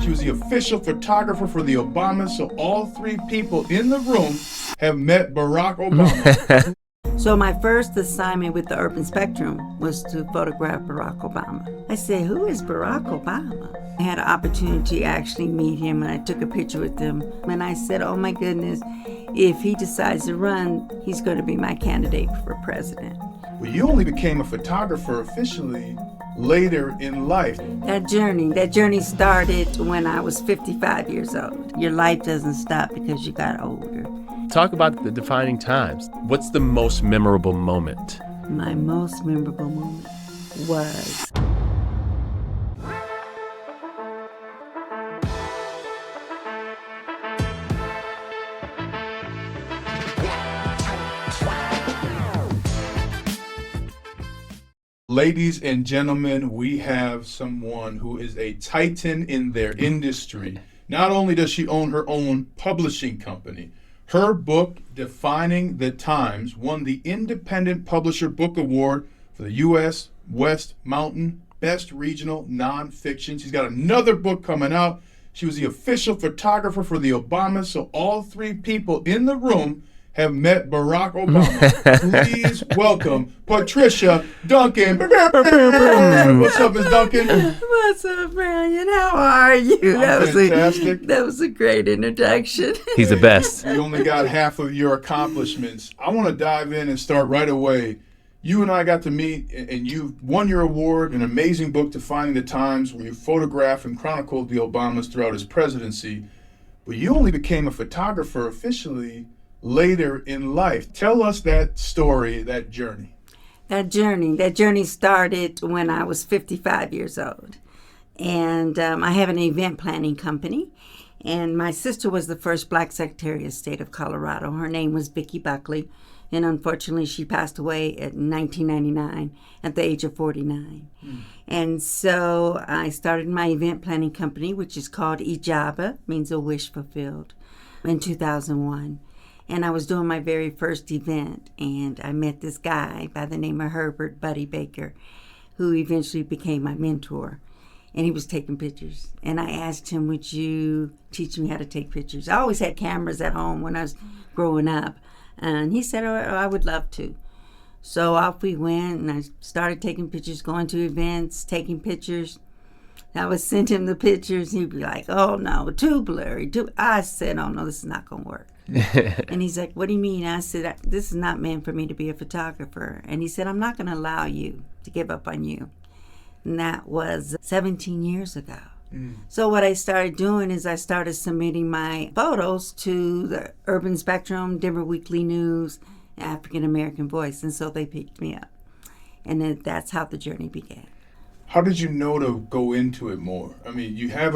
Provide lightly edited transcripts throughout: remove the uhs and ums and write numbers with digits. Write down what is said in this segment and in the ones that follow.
She was the official photographer for the Obamas, so all three people in the room have met Barack Obama. So my first assignment with the Urban Spectrum was to photograph Barack Obama. I said, who is Barack Obama? I had an opportunity to actually meet him, and I took a picture with him. And I said, oh my goodness, if he decides to run, he's going to be my candidate for president. Well, you only became a photographer officially later in life. That journey started when I was 55 years old. Your life doesn't stop because you got older. Talk about the defining times. What's the most memorable moment? My most memorable moment was Ladies and gentlemen, we have someone who is a titan in their industry. Not only does she own her own publishing company, her book, Defining the Times, won the Independent Publisher Book Award for the U.S. West Mountain Best Regional Nonfiction. She's got another book coming out. She was the official photographer for the Obamas, so all three people in the room have met Barack Obama. Please welcome Patricia Duncan. What's up, Ms. Duncan? What's up, Brian? How are you? Fantastic. That was a great introduction. He's the best. You only got half of your accomplishments. I want to dive in and start right away. You and I got to meet, and you won your award, an amazing book, Defining the Times, where you photographed and chronicled the Obamas throughout his presidency. But you only became a photographer officially later in life. Tell us that story, that journey. That journey started when I was 55 years old. And I have an event planning company. And my sister was the first Black Secretary of State of Colorado. Her name was Vicki Buckley. And unfortunately, she passed away in 1999 at the age of 49. And so I started my event planning company, which is called Ijaba, means a wish fulfilled, in 2001. And I was doing my very first event, and I met this guy by the name of Herbert Buddy Baker, who eventually became my mentor. And he was taking pictures. And I asked him, would you teach me how to take pictures? I always had cameras at home when I was growing up. And he said, oh, I would love to. So off we went, and I started taking pictures, going to events, taking pictures. I would send him the pictures. He'd be like, oh, no, too blurry. I said, oh, no, this is not going to work. And he's like, what do you mean? I said, this is not meant for me to be a photographer. And he said, I'm not going to allow you to give up on you. And that was 17 years ago. So what I started doing is I started submitting my photos to the Urban Spectrum, Denver Weekly News, African American Voice. And so they picked me up. And then that's how the journey began. How did you know to go into it more? I mean, you have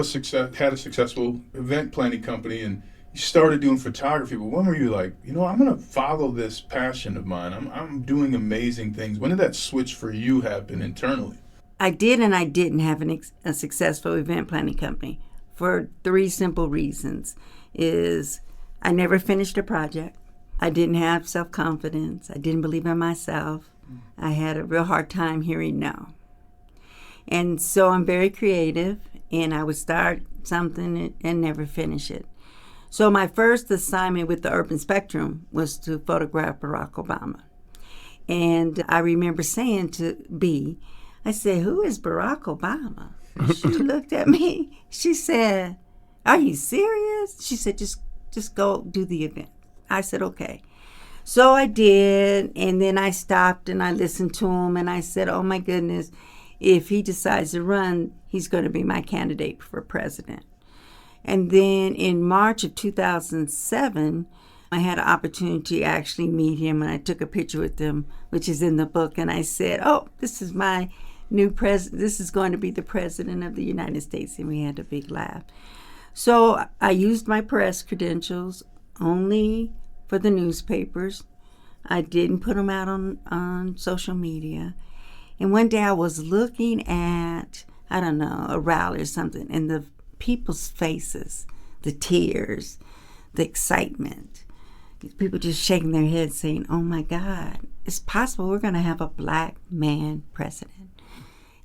had a successful event planning company, and you started doing photography, but when were you like, I'm going to follow this passion of mine. I'm doing amazing things. When did that switch for you happen internally? I did and I didn't have a successful event planning company for three simple reasons. Is I never finished a project. I didn't have self-confidence. I didn't believe in myself. I had a real hard time hearing no. And so I'm very creative, and I would start something and never finish it. So my first assignment with the Urban Spectrum was to photograph Barack Obama. And I remember saying to B, I said, who is Barack Obama? She looked at me. She said, are you serious? She said, just go do the event. I said, okay. So I did, and then I stopped and I listened to him, and I said, oh my goodness, if he decides to run, he's going to be my candidate for president. And then in March of 2007, I had an opportunity to actually meet him, and I took a picture with him, which is in the book, and I said, oh, this is my new president. This is going to be the president of the United States, and we had a big laugh. So I used my press credentials only for the newspapers. I didn't put them out on social media. And one day I was looking at, I don't know, a rally or something, and the people's faces, the tears, the excitement, people just shaking their heads saying, oh my God, it's possible we're going to have a Black man president.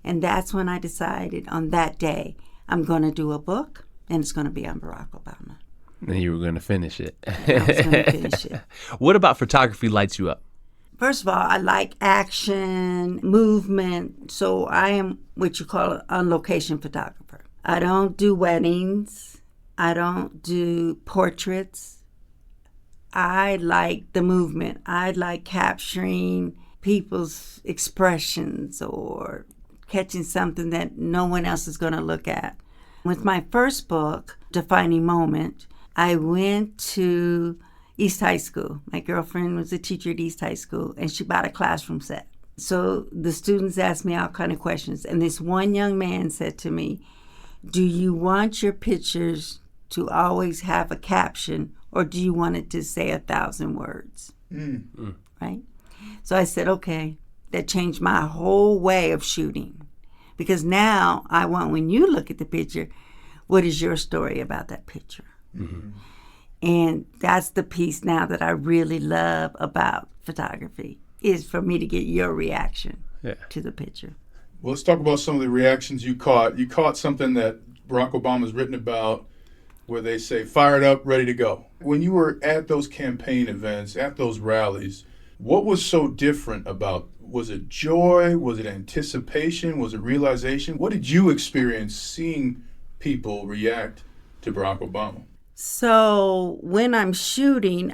And that's when I decided on that day, I'm going to do a book, and it's going to be on Barack Obama. And you were going to finish it. I was going to finish it. What about photography lights you up? First of all, I like action, movement, so I am what you call an on-location photographer. I don't do weddings. I don't do portraits. I like the movement. I like capturing people's expressions or catching something that no one else is going to look at. With my first book, Defining Moment, I went to East High School. My girlfriend was a teacher at East High School, and she bought a classroom set. So the students asked me all kind of questions, and this one young man said to me, "Do you want your pictures to always have a caption, or do you want it to say 1,000 words?" Right? So I said, okay. That changed my whole way of shooting, because now I want, when you look at the picture, what is your story about that picture? Mm-hmm. And that's the piece now that I really love about photography, is for me to get your reaction to the picture. Well, let's talk about some of the reactions you caught. You caught something that Barack Obama's written about, where they say, fired up, ready to go. When you were at those campaign events, at those rallies, what was so different about? Was it joy? Was it anticipation? Was it realization? What did you experience seeing people react to Barack Obama? So when I'm shooting,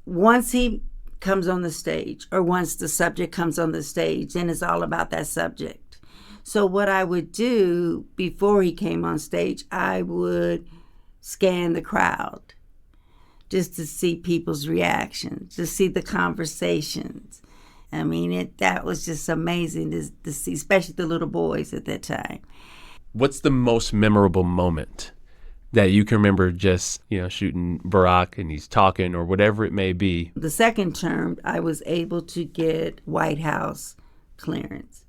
Once he comes on the stage, or once the subject comes on the stage, then it's all about that subject. So what I would do before he came on stage, I would scan the crowd just to see people's reactions, to see the conversations. I mean, that was just amazing to see, especially the little boys at that time. What's the most memorable moment that you can remember, just, shooting Barack and he's talking or whatever it may be? The second term, I was able to get White House clearance.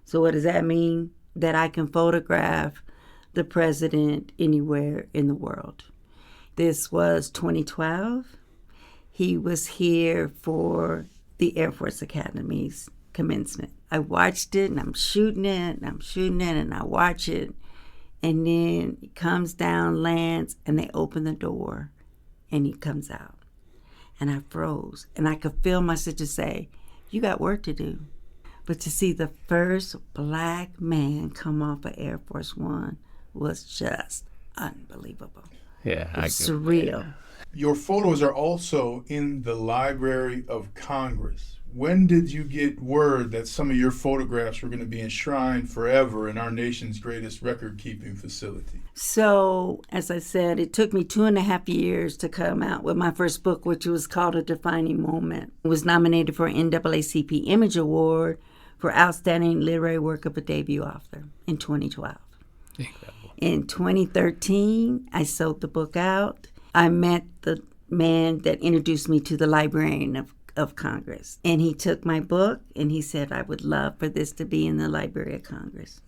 So what does that mean? That I can photograph the president anywhere in the world. This was 2012. He was here for the Air Force Academy's commencement. I watched it, and I'm shooting it, and I watch it. And then he comes down, lands, and they open the door, and he comes out. And I froze, and I could feel my sister say, "You got work to do." But to see the first black man come off of Air Force One was just unbelievable. Yeah, it's surreal. Your photos are also in the Library of Congress. When did you get word that some of your photographs were going to be enshrined forever in our nation's greatest record-keeping facility? So, as I said, it took me 2.5 years to come out with my first book, which was called A Defining Moment. It was nominated for an NAACP Image Award for Outstanding Literary Work of a Debut Author in 2012. Incredible. In 2013, I sold the book out. I met the man that introduced me to the Librarian of Congress. And he took my book and he said, "I would love for this to be in the Library of Congress."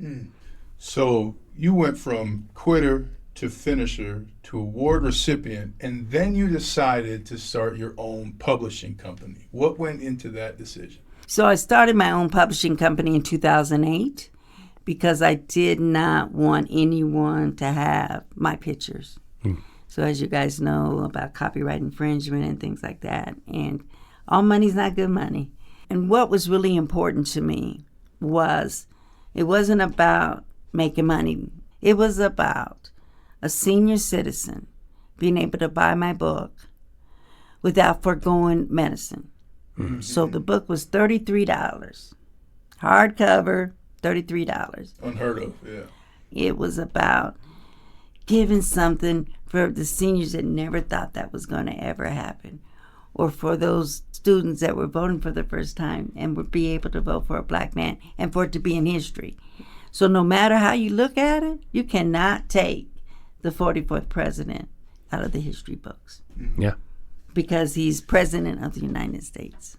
So you went from quitter to finisher to award recipient, and then you decided to start your own publishing company. What went into that decision? So I started my own publishing company in 2008 because I did not want anyone to have my pictures. So as you guys know about copyright infringement and things like that, and all money's not good money. And what was really important to me was, it wasn't about making money. It was about a senior citizen being able to buy my book without foregoing medicine. Mm-hmm. So the book was $33. Hardcover, $33. Unheard of, yeah. It was about giving something for the seniors that never thought that was going to ever happen, or for those students that were voting for the first time and would be able to vote for a black man, and for it to be in history. So no matter how you look at it, you cannot take the 44th president out of the history books. Yeah. Because he's president of the United States.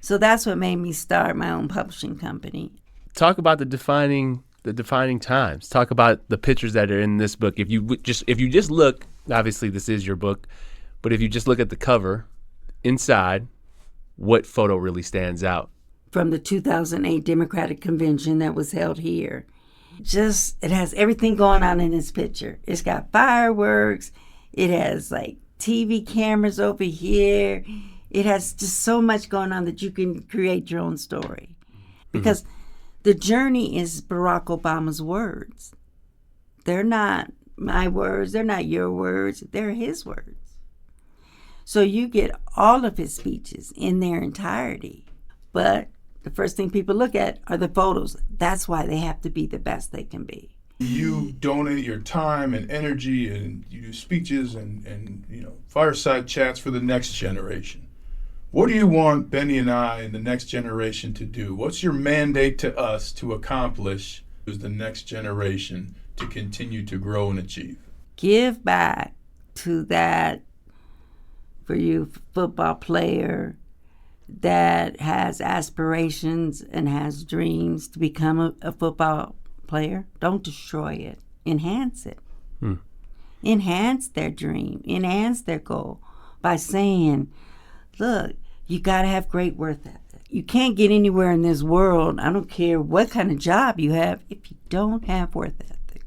So that's what made me start my own publishing company. Talk about the defining times. Talk about the pictures that are in this book. If you just look, obviously this is your book, but if you just look at the cover, inside, what photo really stands out? From the 2008 Democratic Convention that was held here. It has everything going on in this picture. It's got fireworks. It has like TV cameras over here. It has just so much going on that you can create your own story. Because the journey is Barack Obama's words. They're not my words. They're not your words. They're his words. So you get all of his speeches in their entirety. But the first thing people look at are the photos. That's why they have to be the best they can be. You donate your time and energy, and you do speeches and fireside chats for the next generation. What do you want Benny and I and the next generation to do? What's your mandate to us to accomplish as the next generation to continue to grow and achieve? Give back to that, for you, football player that has aspirations and has dreams to become a football player. Don't destroy it. Enhance it. Enhance their dream. Enhance their goal by saying, look, you got to have great work ethic. You can't get anywhere in this world, I don't care what kind of job you have, if you don't have work ethic.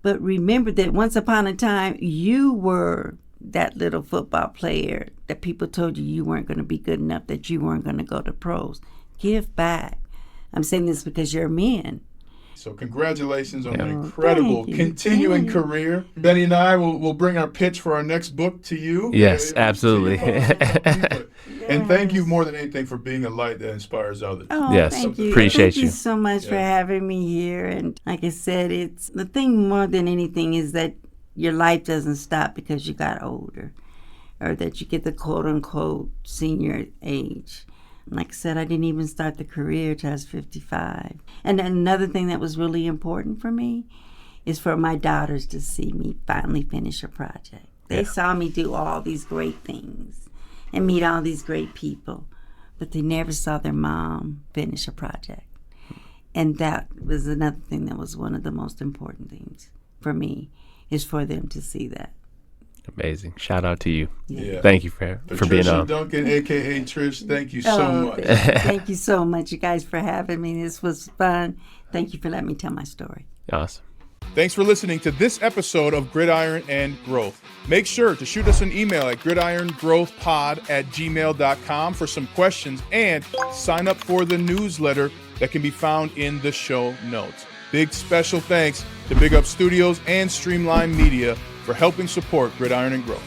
But remember that once upon a time, you were that little football player that people told you weren't going to be good enough, that you weren't going to go to pros. Give back. I'm saying this because you're men. So congratulations on an incredible continuing career. Benny and I will bring our pitch for our next book to you. Yes, absolutely. And thank you more than anything for being a light that inspires others. Oh, yes, thank you. appreciate Thank you so much for having me here. And like I said, it's the thing more than anything is that your life doesn't stop because you got older or that you get the quote-unquote senior age. Like I said, I didn't even start the career till I was 55. And another thing that was really important for me is for my daughters to see me finally finish a project. They saw me do all these great things and meet all these great people, but they never saw their mom finish a project. And that was another thing that was one of the most important things for me, is for them to see that. Amazing. Shout out to you. Yeah. Thank you for being on. Patricia Duncan, a.k.a. Trish, thank you so much. Thank you so much, you guys, for having me. This was fun. Thank you for letting me tell my story. Awesome. Thanks for listening to this episode of Gridiron and Growth. Make sure to shoot us an email at gridirongrowthpod@gmail.com for some questions, and sign up for the newsletter that can be found in the show notes. Big special thanks to Big Up Studios and Streamline Media for helping support Gridiron and Growth.